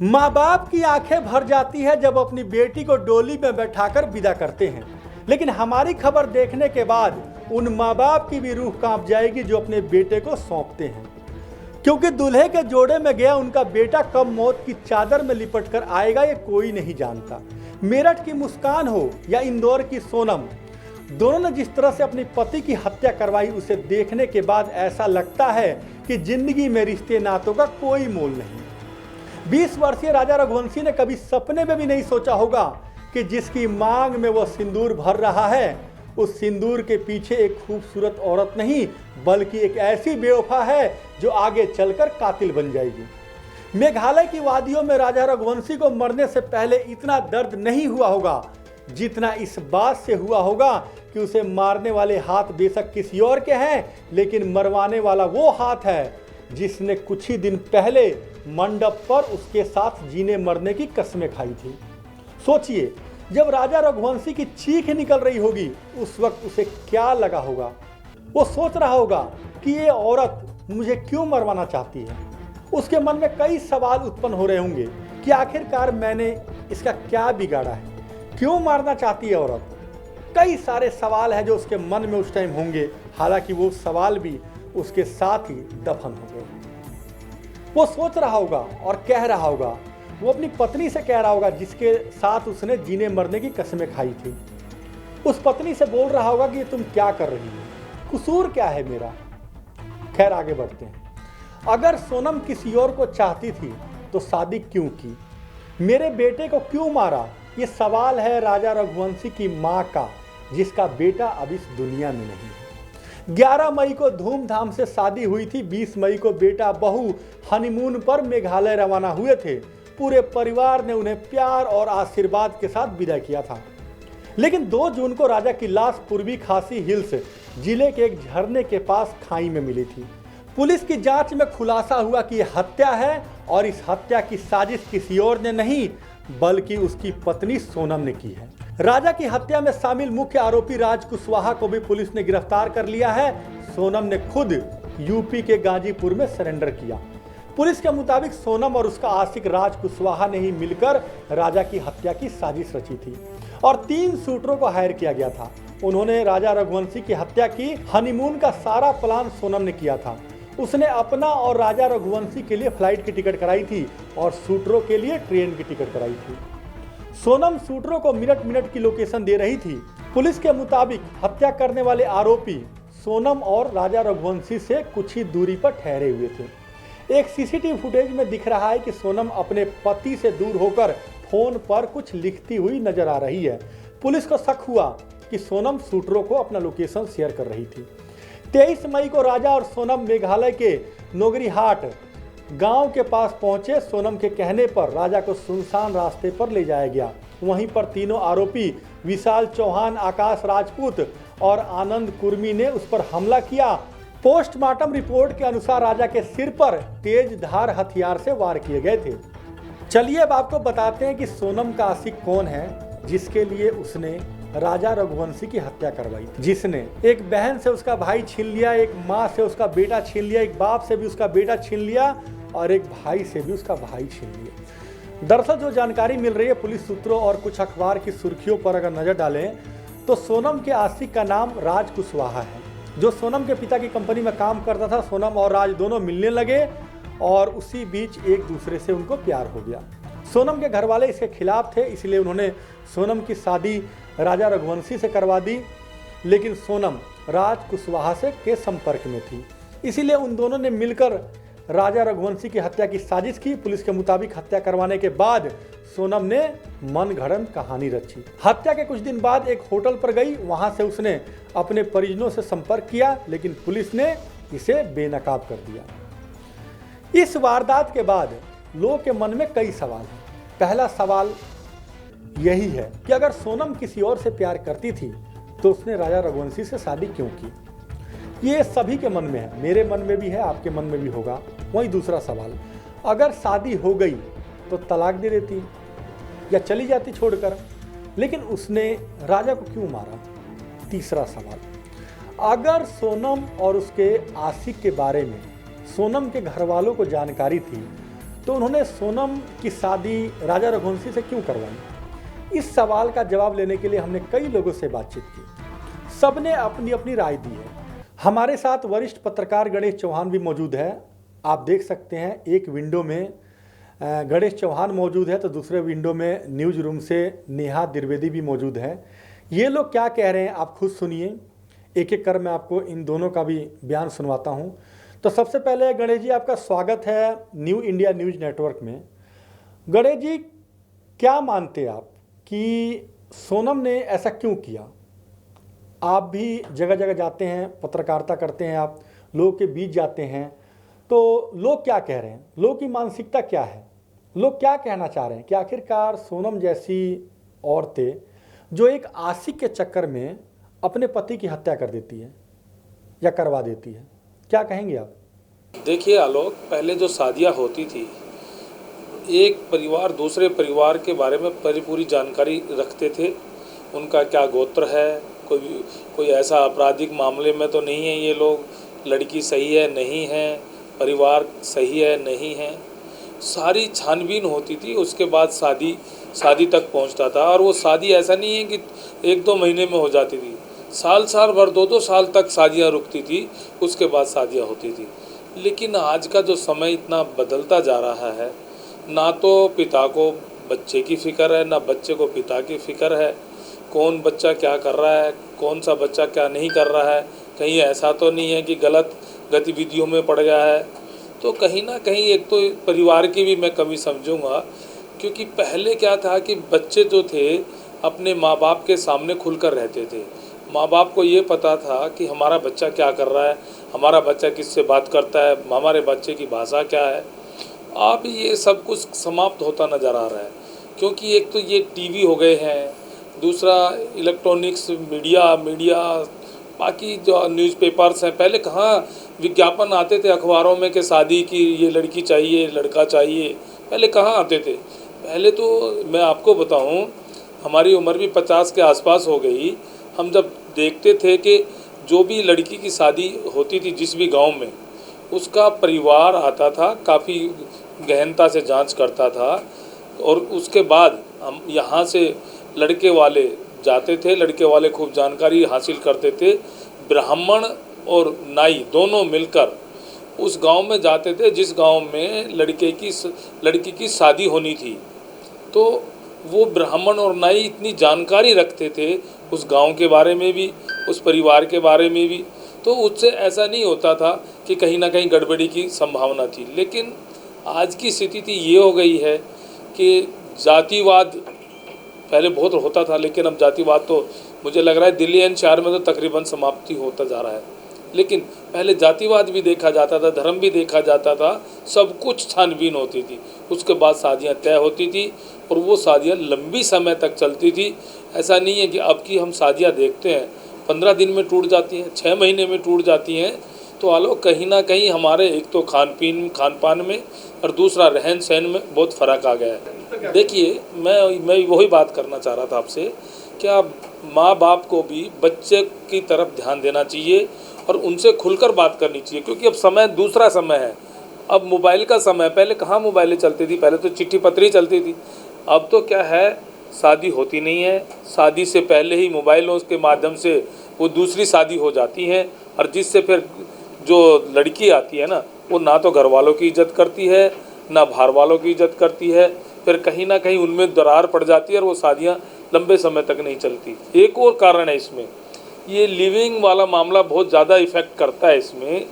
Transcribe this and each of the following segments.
माँ बाप की आंखें भर जाती है जब अपनी बेटी को डोली में बैठाकर विदा करते हैं, लेकिन हमारी खबर देखने के बाद उन माँ बाप की भी रूह कांप जाएगी जो अपने बेटे को सौंपते हैं, क्योंकि दूल्हे के जोड़े में गया उनका बेटा कब मौत की चादर में लिपट कर आएगा ये कोई नहीं जानता। मेरठ की मुस्कान हो या इंदौर की सोनम, दोनों ने जिस तरह से अपनी पति की हत्या करवाई उसे देखने के बाद ऐसा लगता है कि जिंदगी में रिश्ते नातों का कोई मोल नहीं। 20 वर्षीय राजा रघुवंशी ने कभी सपने में भी नहीं सोचा होगा कि जिसकी मांग में वो सिंदूर भर रहा है, उस सिंदूर के पीछे एक खूबसूरत औरत नहीं बल्कि एक ऐसी बेवफा है जो आगे चलकर कातिल बन जाएगी। मेघालय की वादियों में राजा रघुवंशी को मरने से पहले इतना दर्द नहीं हुआ होगा जितना इस बात से हुआ होगा कि उसे मारने वाले हाथ बेशक किसी और के हैं, लेकिन मरवाने वाला वो हाथ है जिसने कुछ ही दिन पहले मंडप पर उसके साथ जीने मरने की कसमें खाई थी। सोचिए, जब राजा रघुवंशी की चीख निकल रही होगी उस वक्त उसे क्या लगा होगा। वो सोच रहा होगा कि ये औरत मुझे क्यों मरवाना चाहती है। उसके मन में कई सवाल उत्पन्न हो रहे होंगे कि आखिरकार मैंने इसका क्या बिगाड़ा है, क्यों मारना चाहती है औरत। कई सारे सवाल हैं जो उसके मन में उस टाइम होंगे, हालांकि वो सवाल भी उसके साथ ही दफन हो गए। वो सोच रहा होगा और कह रहा होगा, वो अपनी पत्नी से कह रहा होगा जिसके साथ उसने जीने मरने की कसमें खाई थी। उस पत्नी से बोल रहा होगा कि ये तुम क्या कर रही हो, कसूर क्या है मेरा। खैर आगे बढ़ते हैं। अगर सोनम किसी और को चाहती थी तो शादी क्यों की, मेरे बेटे को क्यों मारा, ये सवाल है राजा रघुवंशी की माँ का जिसका बेटा अब इस दुनिया में नहीं है। 11 मई को धूमधाम से शादी हुई थी। 20 मई को बेटा बहू हनीमून पर मेघालय रवाना हुए थे। पूरे परिवार ने उन्हें प्यार और आशीर्वाद के साथ विदा किया था। लेकिन 2 जून को राजा की लाश पूर्वी खासी हिल्स जिले के एक झरने के पास खाई में मिली थी। पुलिस की जांच में खुलासा हुआ कि यह हत्या है और इस हत्या की साजिश किसी और ने नहीं बल्कि उसकी पत्नी सोनम ने की है। राजा की हत्या में शामिल मुख्य आरोपी राज कुशवाहा को भी पुलिस ने गिरफ्तार कर लिया है। सोनम ने खुद यूपी के गाजीपुर में सरेंडर किया। पुलिस के मुताबिक सोनम और उसका आशिक राज कुशवाहा ने ही मिलकर राजा की हत्या की साजिश रची थी और 3 शूटरों को हायर किया गया था। उन्होंने राजा रघुवंशी की हत्या की। हनीमून का सारा प्लान सोनम ने किया था। उसने अपना और राजा रघुवंशी के लिए फ्लाइट की टिकट कराई थी और शूटरों के लिए ट्रेन की टिकट कराई थी। सोनम शूटरों को मिनट मिनट की लोकेशन दे रही थी। पुलिस के मुताबिक हत्या करने वाले आरोपी सोनम और राजा रघुवंशी से कुछ ही दूरी पर ठहरे हुए थे। एक सीसीटीवी फुटेज में दिख रहा है कि सोनम अपने पति से दूर होकर फोन पर कुछ लिखती हुई नजर आ रही है। पुलिस को शक हुआ कि सोनम शूटरों को अपना लोकेशन शेयर कर रही थी। 23 मई को राजा और सोनम मेघालय के नोगरीहाट गांव के पास पहुंचे। सोनम के कहने पर राजा को सुनसान रास्ते पर ले जाया गया। वहीं पर तीनों आरोपी विशाल चौहान, आकाश राजपूत और आनंद कुर्मी ने उस पर हमला किया। पोस्टमार्टम रिपोर्ट के अनुसार राजा के सिर पर तेज धार हथियार से वार किए गए थे। चलिए अब आपको बताते हैं कि सोनम का आशिक कौन है जिसके लिए उसने राजा रघुवंशी की हत्या करवाई थी, जिसने एक बहन से उसका भाई छीन लिया, एक माँ से उसका बेटा छीन लिया, एक बाप से भी उसका बेटा छीन लिया और एक भाई से भी उसका भाई छीन लिया। दरअसल जो जानकारी मिल रही है पुलिस सूत्रों और कुछ अखबार की सुर्खियों पर अगर नजर डालें तो सोनम के आशिक का नाम राज कुशवाहा है, जो सोनम के पिता की कंपनी में काम करता था। सोनम और राज दोनों मिलने लगे और उसी बीच एक दूसरे से उनको प्यार हो गया। सोनम के घर वाले इसके खिलाफ थे, इसलिए उन्होंने सोनम की शादी राजा रघुवंशी से करवा दी, लेकिन सोनम राज कुशवाहा से के संपर्क में थी, इसीलिए उन दोनों ने मिलकर राजा रघुवंशी की हत्या की साजिश की। पुलिस के मुताबिक हत्या करवाने के बाद सोनम ने मनगढ़ंत कहानी रची। हत्या के कुछ दिन बाद एक होटल पर गई, वहां से उसने अपने परिजनों से संपर्क किया, लेकिन पुलिस ने इसे बेनकाब कर दिया। इस वारदात के बाद लोगों के मन में कई सवाल हैं। पहला सवाल यही है कि अगर सोनम किसी और से प्यार करती थी तो उसने राजा रघुवंशी से शादी क्यों की। ये सभी के मन में है, मेरे मन में भी है, आपके मन में भी होगा। वही दूसरा सवाल, अगर शादी हो गई तो तलाक दे देती या चली जाती छोड़कर, लेकिन उसने राजा को क्यों मारा। तीसरा सवाल, अगर सोनम और उसके आशिक के बारे में सोनम के घर वालों को जानकारी थी तो उन्होंने सोनम की शादी राजा रघुवंशी से क्यों करवाई? इस सवाल का जवाब लेने के लिए हमने कई लोगों से बातचीत की। सबने अपनी अपनी राय दी है। हमारे साथ वरिष्ठ पत्रकार गणेश चौहान भी मौजूद है। आप देख सकते हैं एक विंडो में गणेश चौहान मौजूद है तो दूसरे विंडो में न्यूज़ रूम से नेहा द्विवेदी भी मौजूद है। ये लोग क्या कह रहे हैं आप खुद सुनिए। एक एक कर मैं आपको इन दोनों का भी बयान सुनवाता हूँ। तो सबसे पहले गणेश जी आपका स्वागत है न्यू इंडिया न्यूज़ नेटवर्क में। गणेश जी, क्या मानते आप कि सोनम ने ऐसा क्यों किया? आप भी जगह जगह जाते हैं, पत्रकारिता करते हैं, आप लोगों के बीच जाते हैं, तो लोग क्या कह रहे हैं? लोग की मानसिकता क्या है? लोग क्या कहना चाह रहे हैं कि आखिरकार सोनम जैसी औरतें जो एक आशिक के चक्कर में अपने पति की हत्या कर देती है या करवा देती है, क्या कहेंगे आप? देखिए आलोक, पहले जो शादियाँ होती थी, एक परिवार दूसरे परिवार के बारे में पूरी जानकारी रखते थे। उनका क्या गोत्र है, कोई ऐसा आपराधिक मामले में तो नहीं है ये लोग, लड़की सही है नहीं है, परिवार सही है नहीं है, सारी छानबीन होती थी। उसके बाद शादी तक पहुंचता था। और वो शादी ऐसा नहीं है कि 1-2 महीने में हो जाती थी, साल भर 2-2 साल तक शादियां रुकती थी, उसके बाद शादियां होती थी। लेकिन आज का जो समय इतना बदलता जा रहा है, ना तो पिता को बच्चे की फ़िक्र है, ना बच्चे को पिता की फ़िक्र है। कौन बच्चा क्या कर रहा है, कौन सा बच्चा क्या नहीं कर रहा है, कहीं ऐसा तो नहीं है कि गलत गतिविधियों में पड़ गया है। तो कहीं ना कहीं एक तो परिवार की भी मैं कमी समझूंगा, क्योंकि पहले क्या था कि बच्चे जो थे अपने माँ बाप के सामने खुलकर रहते थे। माँ बाप को ये पता था कि हमारा बच्चा क्या कर रहा है, हमारा बच्चा किससे बात करता है, हमारे बच्चे की भाषा क्या है। अब ये सब कुछ समाप्त होता नज़र आ रहा है, क्योंकि एक तो ये टीवी हो गए हैं, दूसरा इलेक्ट्रॉनिक्स मीडिया बाकी जो न्यूज़पेपर्स हैं। पहले कहाँ विज्ञापन आते थे अखबारों में कि शादी की ये लड़की चाहिए, लड़का चाहिए, पहले कहाँ आते थे। पहले तो मैं आपको बताऊं, हमारी उम्र भी 50 के आसपास हो गई। हम जब देखते थे कि जो भी लड़की की शादी होती थी जिस भी गांव में, उसका परिवार आता था, काफ़ी गहनता से जांच करता था, और उसके बाद हम यहाँ से लड़के वाले जाते थे, लड़के वाले खूब जानकारी हासिल करते थे। ब्राह्मण और नाई दोनों मिलकर उस गांव में जाते थे जिस गांव में लड़की की शादी होनी थी। तो वो ब्राह्मण और नाई इतनी जानकारी रखते थे उस गांव के बारे में भी, उस परिवार के बारे में भी, तो उससे ऐसा नहीं होता था कि कहीं ना कहीं गड़बड़ी की संभावना थी। लेकिन आज की स्थिति ये हो गई है कि जातिवाद पहले बहुत होता था, लेकिन अब जातिवाद तो मुझे लग रहा है दिल्ली एनसीआर में तो तकरीबन समाप्ति होता जा रहा है। लेकिन पहले जातिवाद भी देखा जाता था, धर्म भी देखा जाता था, सब कुछ छानबीन होती थी, उसके बाद शादियां तय होती थी और वो शादियां लंबी समय तक चलती थी। ऐसा नहीं है कि अब की हम शादियां देखते हैं 15 दिन में टूट जाती हैं, 6 महीने में टूट जाती हैं। तो आलोक, कहीं ना कहीं हमारे एक तो खान पान में और दूसरा रहन सहन में बहुत फ़र्क आ गया है। देखिए, मैं वही बात करना चाह रहा था आपसे, क्या माँ बाप को भी बच्चे की तरफ ध्यान देना चाहिए और उनसे खुलकर बात करनी चाहिए, क्योंकि अब समय दूसरा समय है। अब मोबाइल का समय, पहले कहाँ मोबाइलें चलती थी, पहले तो चिट्ठी पत्री चलती थी। अब तो क्या है, शादी होती नहीं है, शादी से पहले ही मोबाइलों के माध्यम से वो दूसरी शादी हो जाती हैं, और जिससे फिर जो लड़की आती है ना, वो ना तो घर वालों की इज्जत करती है, ना बाहर वालों की इज्जत करती है। फिर कहीं ना कहीं उनमें दरार पड़ जाती है और वो शादियाँ लंबे समय तक नहीं चलती। एक और कारण है इसमें, ये लिविंग वाला मामला बहुत ज़्यादा इफ़ेक्ट करता है इसमें।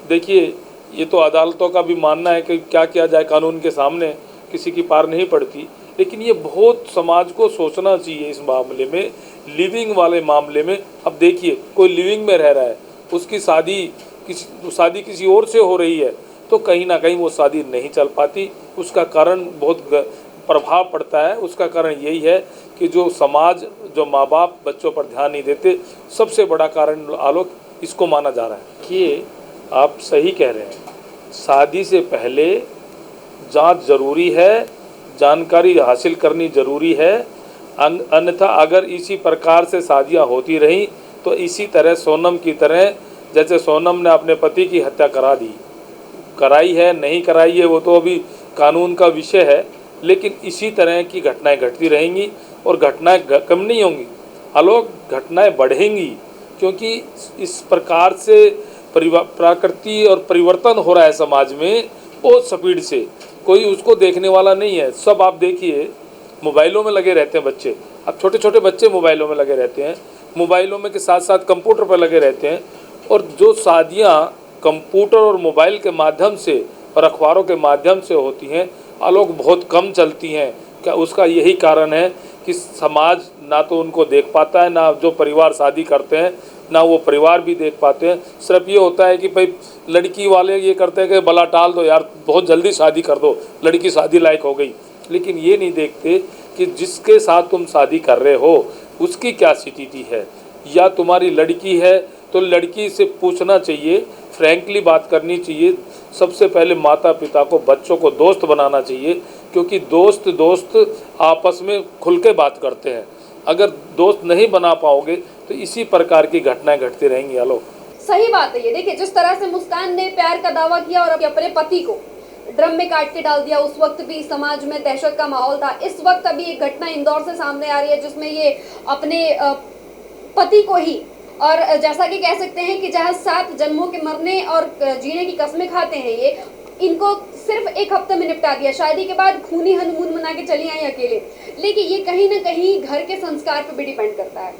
देखिए, ये तो अदालतों का भी मानना है कि क्या किया जाए, कानून के सामने किसी की पार नहीं पड़ती, लेकिन ये बहुत समाज को सोचना चाहिए इस मामले में, लिविंग वाले मामले में। अब देखिए, कोई लिविंग में रह रहा है, उसकी शादी किसी और से हो रही है, तो कहीं ना कहीं वो शादी नहीं चल पाती। उसका कारण बहुत प्रभाव पड़ता है। उसका कारण यही है कि जो समाज, जो माँ बाप बच्चों पर ध्यान नहीं देते, सबसे बड़ा कारण आलोक इसको माना जा रहा है। कि आप सही कह रहे हैं, शादी से पहले जांच जरूरी है, जानकारी हासिल करनी जरूरी है। अन्यथा अगर इसी प्रकार से शादियां होती रहीं तो इसी तरह सोनम की तरह, जैसे सोनम ने अपने पति की हत्या कराई है नहीं कराई है वो तो अभी कानून का विषय है, लेकिन इसी तरह की घटनाएं घटती रहेंगी और घटनाएं कम नहीं होंगी। आलोक, घटनाएं बढ़ेंगी, क्योंकि इस प्रकार से प्रकृति और परिवर्तन हो रहा है समाज में बहुत स्पीड से। कोई उसको देखने वाला नहीं है। सब आप देखिए मोबाइलों में लगे रहते हैं बच्चे। अब छोटे छोटे बच्चे मोबाइलों में लगे रहते हैं, मोबाइलों में के साथ साथ कंप्यूटर पर लगे रहते हैं। और जो शादियां कंप्यूटर और मोबाइल के माध्यम से और अखबारों के माध्यम से होती हैं, आलोक, बहुत कम चलती हैं। क्या उसका यही कारण है कि समाज ना तो उनको देख पाता है, ना जो परिवार शादी करते हैं ना वो परिवार भी देख पाते हैं। सिर्फ ये होता है कि भाई लड़की वाले ये करते हैं कि भला टाल दो यार, बहुत जल्दी शादी कर दो, लड़की शादी लायक हो गई। लेकिन ये नहीं देखते कि जिसके साथ तुम शादी कर रहे हो उसकी क्या स्थिति है। या तुम्हारी लड़की है तो लड़की से पूछना चाहिए, फ्रैंकली बात करनी चाहिए। सबसे पहले माता पिता को, बच्चों को दोस्त बनाना चाहिए, क्योंकि दोस्त आपस में खुल के बात करते हैं। अगर दोस्त नहीं बना पाओगे तो इसी प्रकार की घटनाएं घटती रहेंगी। आलोक, सही बात है ये। देखिए, जिस तरह से मुस्कान ने प्यार का दावा किया और अपने पति को ड्रम में काट के डाल दिया, उस वक्त भी समाज में दहशत का माहौल था। इस वक्त अभी एक घटना इंदौर से सामने आ रही है जिसमें ये अपने पति को ही, और जैसा कि कह सकते हैं कि जहाँ 7 जन्मों के मरने और जीने की कस्में खाते हैं ये, इनको सिर्फ 1 हफ्ते में निपटा दिया। शादी के बाद खूनी हनीमून मना के चली आई अकेले। लेकिन ये कहीं ना कहीं घर के संस्कार पर भी डिपेंड करता है।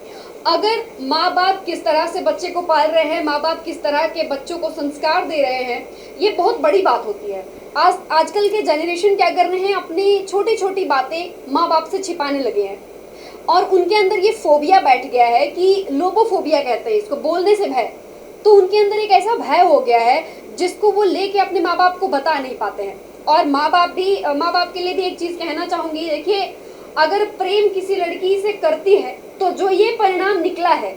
अगर माँ बाप किस तरह से बच्चे को पाल रहे हैं, माँ बाप किस तरह के बच्चों को संस्कार दे रहे हैं, ये बहुत बड़ी बात होती है। आजकल के जनरेशन क्या कर रहे हैं, अपनी छोटी छोटी बातें माँ बाप से छिपाने लगे हैं और उनके अंदर ये फोबिया बैठ गया है कि लोबोफोबिया कहते हैं इसको, बोलने से भय। तो उनके अंदर एक ऐसा भय हो गया है जिसको वो लेके अपने माँ बाप को बता नहीं पाते हैं। और माँ बाप के लिए भी एक चीज़ कहना चाहूँगी। देखिए, अगर प्रेम किसी लड़की से करती है तो जो ये परिणाम निकला है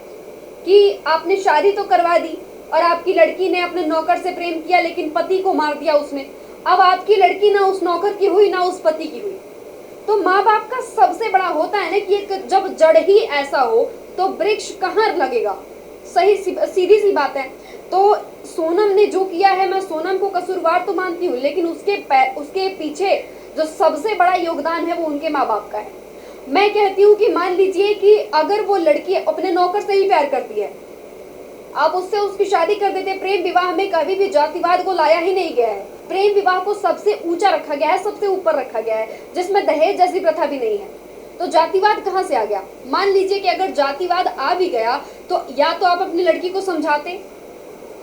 कि आपने शादी तो करवा दी और आपकी लड़की ने अपने नौकर से प्रेम किया लेकिन पति को मार दिया उसने। अब आपकी लड़की ना उस नौकर की हुई ना उस पति की हुई। तो माँ बाप का सबसे बड़ा होता है ना कि जब जड़ ही ऐसा हो तो वृक्ष कहाँ लगेगा। सीधी सी बात है। तो सोनम ने जो किया है, मैं सोनम को कसूरवार तो मानती हूँ, लेकिन उसके पीछे जो सबसे बड़ा योगदान है वो उनके माँ बाप का है। मैं कहती हूँ कि मान लीजिए कि अगर वो लड़की अपने नौकर से ही प्यार करती है, आप उससे उसकी शादी कर देते। प्रेम विवाह में कभी भी जातिवाद को लाया ही नहीं गया है। प्रेम विवाह को सबसे ऊंचा रखा गया है, सबसे ऊपर रखा गया है, जिसमें दहेज जैसी प्रथा भी नहीं है। तो जातिवाद कहाँ से आ गया? मान लीजिए कि अगर जातिवाद आ भी गया तो या तो आप अपनी लड़की को समझाते,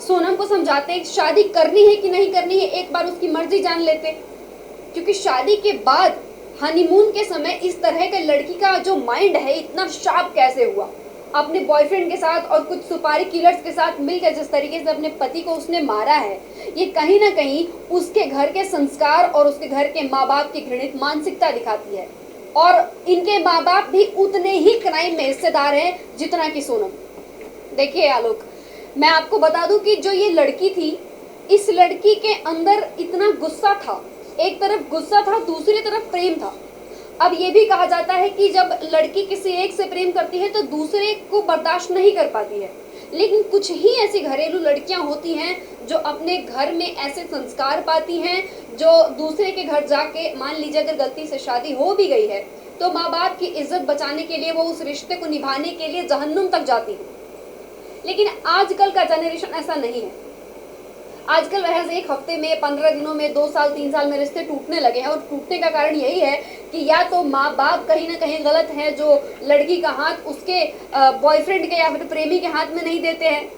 सोनम को समझाते, शादी करनी है कि नहीं करनी है एक बार उसकी मर्जी जान लेते। क्योंकि शादी के बाद हनीमून के समय इस तरह के लड़की का जो माइंड है इतना शार्प कैसे हुआ? अपने बॉयफ्रेंड के साथ और कुछ सुपारी किलर्स के साथ मिलकर जिस तरीके से अपने पति को उसने मारा है, ये कहीं ना कहीं उसके घर के संस्कार और उसके घर के माँ बाप की घृणित मानसिकता दिखाती है। और इनके माँ बाप भी उतने ही क्राइम में हिस्सेदार हैं जितना कि सोनम। देखिए आलोक, मैं आपको बता दूं कि जो ये लड़की थी, इस लड़की के अंदर इतना गुस्सा था। एक तरफ गुस्सा था, दूसरी तरफ प्रेम था। अब ये भी कहा जाता है कि जब लड़की किसी एक से प्रेम करती है तो दूसरे को बर्दाश्त नहीं कर पाती है। लेकिन कुछ ही ऐसी घरेलू लड़कियां होती हैं जो अपने घर में ऐसे संस्कार पाती हैं, जो दूसरे के घर जाके, मान लीजिए अगर गलती से शादी हो भी गई है तो माँ बाप की इज्जत बचाने के लिए वो उस रिश्ते को निभाने के लिए जहन्नुम तक जाती है। लेकिन आजकल का जनरेशन ऐसा नहीं है। आजकल महज 1 हफ्ते में, 15 दिनों में, 2 साल 3 साल में रिश्ते टूटने लगे हैं। और टूटने का कारण यही है कि या तो माँ बाप कहीं ना कहीं गलत है, जो लड़की का हाथ उसके बॉयफ्रेंड के या फिर प्रेमी के हाथ में नहीं देते हैं,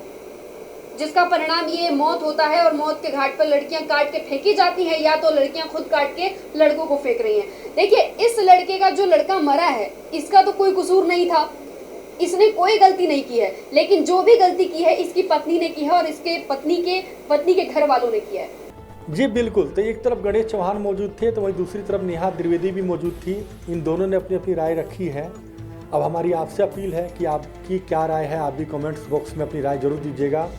जिसका परिणाम ये मौत होता है और मौत के घाट पर लड़कियां काट के फेंकी जाती हैं, या तो लड़कियां खुद काट के लड़कों को फेंक रही हैं। देखिए, इस लड़के का जो लड़का मरा है इसका तो कोई कसूर नहीं था, इसने कोई गलती नहीं की है। लेकिन जो भी गलती की है इसकी पत्नी ने की है और इसके पत्नी के घर वालों ने किया है। जी बिल्कुल। तो एक तरफ गणेश चौहान मौजूद थे तो वहीं दूसरी तरफ नेहा द्विवेदी भी मौजूद थी। इन दोनों ने अपनी अपनी राय रखी है। अब हमारी आपसे अपील है कि आपकी क्या राय है, आप भी कमेंट्स बॉक्स में अपनी राय जरूर दीजिएगा।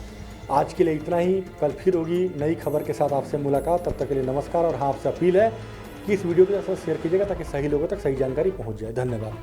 आज के लिए इतना ही। कल फिर होगी नई खबर के साथ आपसे मुलाकात। तब तक के लिए नमस्कार। और हाँ, आपसे अपील है कि इस वीडियो को शेयर कीजिएगा ताकि सही लोगों तक सही जानकारी पहुँच जाए। धन्यवाद।